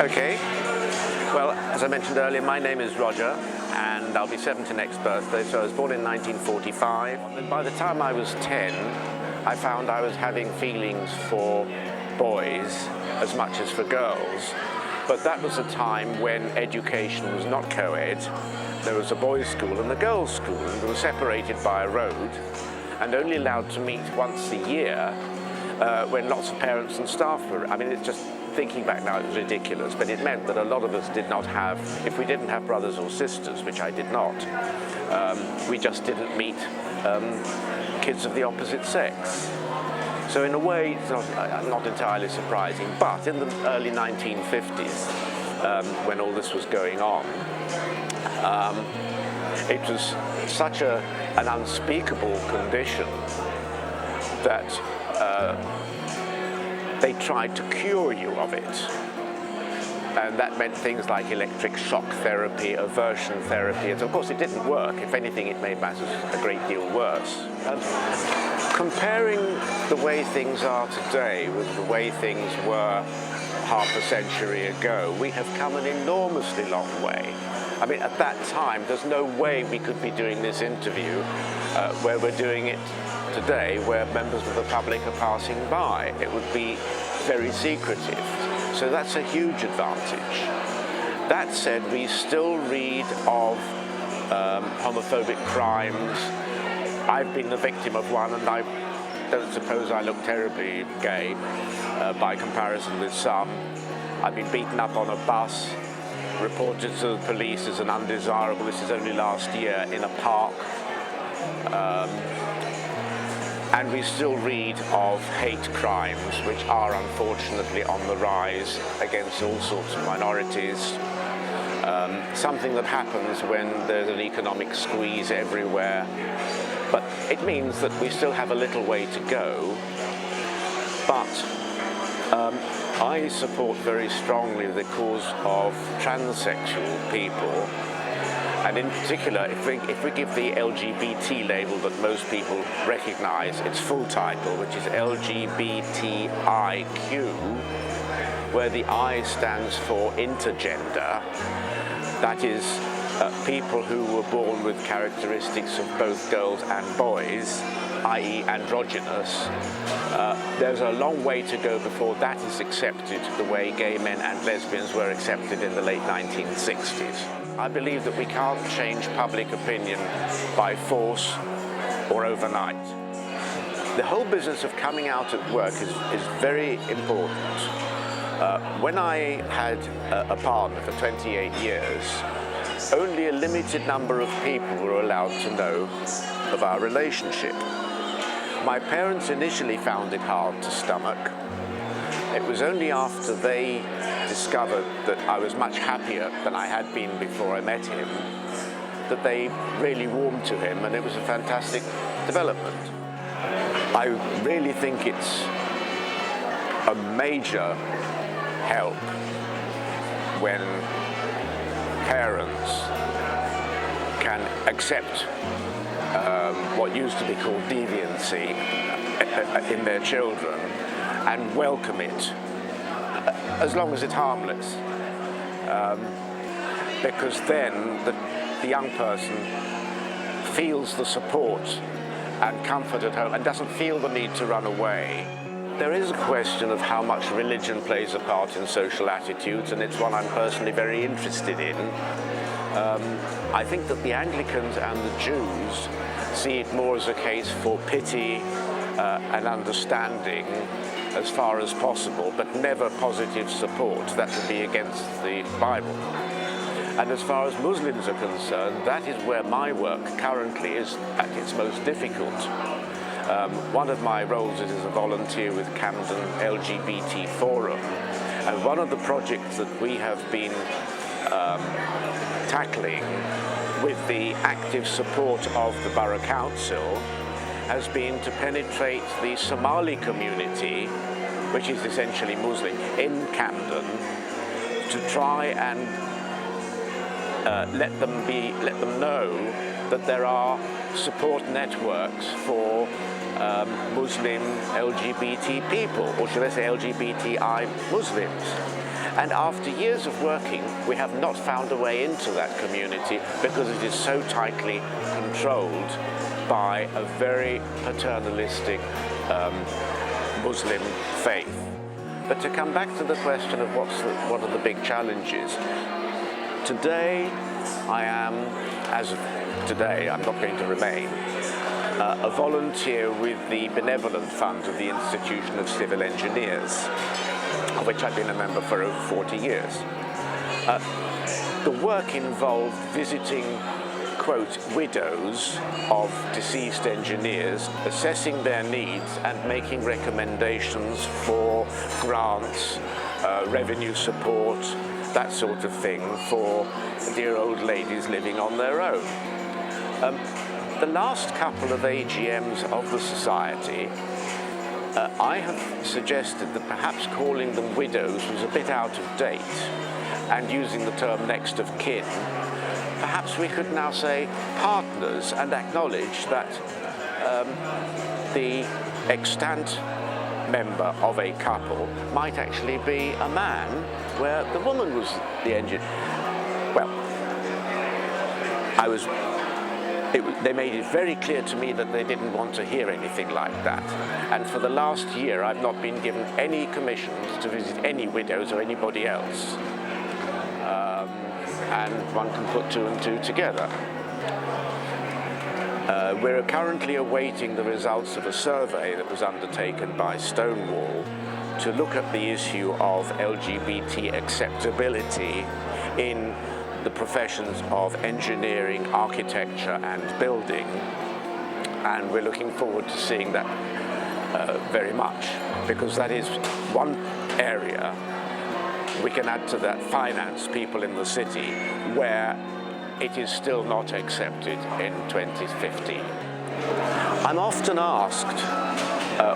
Okay. Well, as I mentioned earlier, my name is Roger, and I'll be 70 next birthday, so I was born in 1945. And by the time I was 10, I found I was having feelings for boys as much as for girls. But that was a time when education was not co-ed. There was a boys' school and a girls' school, and they were separated by a road and only allowed to meet once a year when lots of parents and staff were. I mean, it's just, thinking back now, it was ridiculous, but it meant that a lot of us did not have, if we didn't have brothers or sisters, which I did not, we just didn't meet kids of the opposite sex. So in a way, it's not entirely surprising, but in the early 1950s, when all this was going on, it was such an unspeakable condition that they tried to cure you of it. And that meant things like electric shock therapy, aversion therapy, and of course it didn't work. If anything, it made matters a great deal worse. Comparing the way things are today with the way things were half a century ago, we have come an enormously long way. I mean, at that time, there's no way we could be doing this interview where we're doing it today, where members of the public are passing by. It would be very secretive. So that's a huge advantage. That said, we still read of homophobic crimes. I've been the victim of one, and I don't suppose I look terribly gay by comparison with some. I've been beaten up on a bus, reported to the police as an undesirable, this is only last year, in a park. And we still read of hate crimes, which are unfortunately on the rise against all sorts of minorities. Something that happens when there's an economic squeeze everywhere. But it means that we still have a little way to go. But I support very strongly the cause of transsexual people. And in particular, if we give the LGBT label that most people recognize, its full title, which is LGBTIQ, where the I stands for intergender, that is, people who were born with characteristics of both girls and boys, i.e. androgynous. There's a long way to go before that is accepted the way gay men and lesbians were accepted in the late 1960s. I believe that we can't change public opinion by force or overnight. The whole business of coming out at work is very important. When I had a partner for 28 years, only a limited number of people were allowed to know of our relationship. My parents initially found it hard to stomach. It was only after they discovered that I was much happier than I had been before I met him that they really warmed to him, and it was a fantastic development. I really think it's a major help when parents can accept what used to be called deviancy in their children and welcome it, as long as it's harmless, because then the young person feels the support and comfort at home and doesn't feel the need to run away. There is a question of how much religion plays a part in social attitudes, and it's one I'm personally very interested in. I think that the Anglicans and the Jews see it more as a case for pity and understanding as far as possible, but never positive support. That would be against the Bible. And as far as Muslims are concerned, that is where my work currently is at its most difficult. One of my roles is as a volunteer with Camden LGBT Forum, and one of the projects that we have been tackling with the active support of the Borough Council has been to penetrate the Somali community, which is essentially Muslim, in Camden, to try and let them know that there are support networks for Muslim LGBT people, or should I say LGBTI Muslims. And after years of working, we have not found a way into that community because it is so tightly controlled by a very paternalistic Muslim faith. But to come back to the question of what are the big challenges, today I am, as of today, I'm not going to remain, a volunteer with the Benevolent Fund of the Institution of Civil Engineers, of which I've been a member for over 40 years. The work involved visiting, quote, widows of deceased engineers, assessing their needs and making recommendations for grants, revenue support, that sort of thing for dear old ladies living on their own. The last couple of AGMs of the Society, I have suggested that perhaps calling them widows was a bit out of date, and using the term next of kin, perhaps we could now say partners and acknowledge that the extant member of a couple might actually be a man where the woman was the engine. Well, they made it very clear to me that they didn't want to hear anything like that. And for the last year, I've not been given any commissions to visit any widows or anybody else. And one can put two and two together. We're currently awaiting the results of a survey that was undertaken by Stonewall to look at the issue of LGBT acceptability in the professions of engineering, architecture and building, and we're looking forward to seeing that very much, because that is one area. We can add to that finance, people in the city, where it is still not accepted in 2015. I'm often asked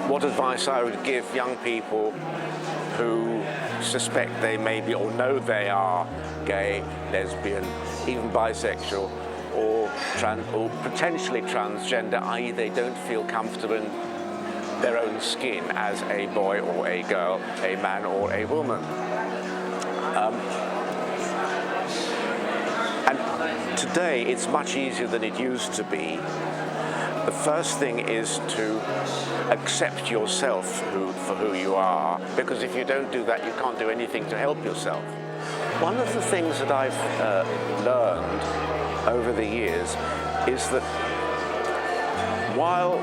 what advice I would give young people who suspect they may be or know they are gay, lesbian, even bisexual, or potentially transgender, i.e. they don't feel comfortable in their own skin as a boy or a girl, a man or a woman. And today it's much easier than it used to be. The first thing is to accept yourself for who you are, because if you don't do that, you can't do anything to help yourself. One of the things that I've learned over the years is that while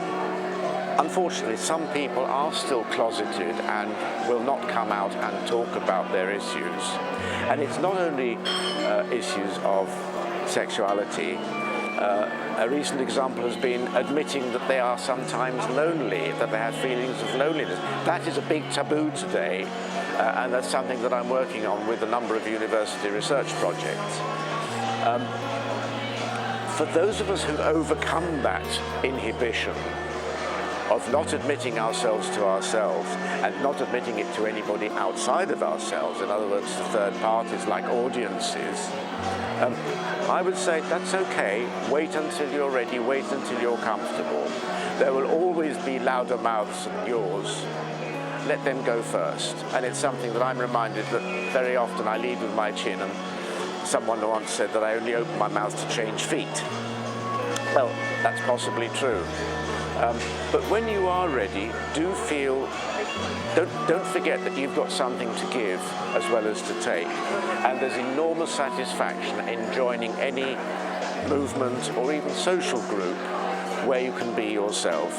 unfortunately some people are still closeted and will not come out and talk about their issues, and it's not only issues of sexuality. A recent example has been admitting that they are sometimes lonely, that they have feelings of loneliness. That is a big taboo today, and that's something that I'm working on with a number of university research projects. For those of us who've overcome that inhibition of not admitting ourselves to ourselves and not admitting it to anybody outside of ourselves, in other words, to third parties like audiences, I would say that's okay. Wait until you're ready, wait until you're comfortable. There will always be louder mouths than yours. Let them go first. And it's something that I'm reminded that very often I lead with my chin, and someone once said that I only open my mouth to change feet. Well, that's possibly true. But when you are ready, don't forget that you've got something to give as well as to take. And there's enormous satisfaction in joining any movement or even social group where you can be yourself.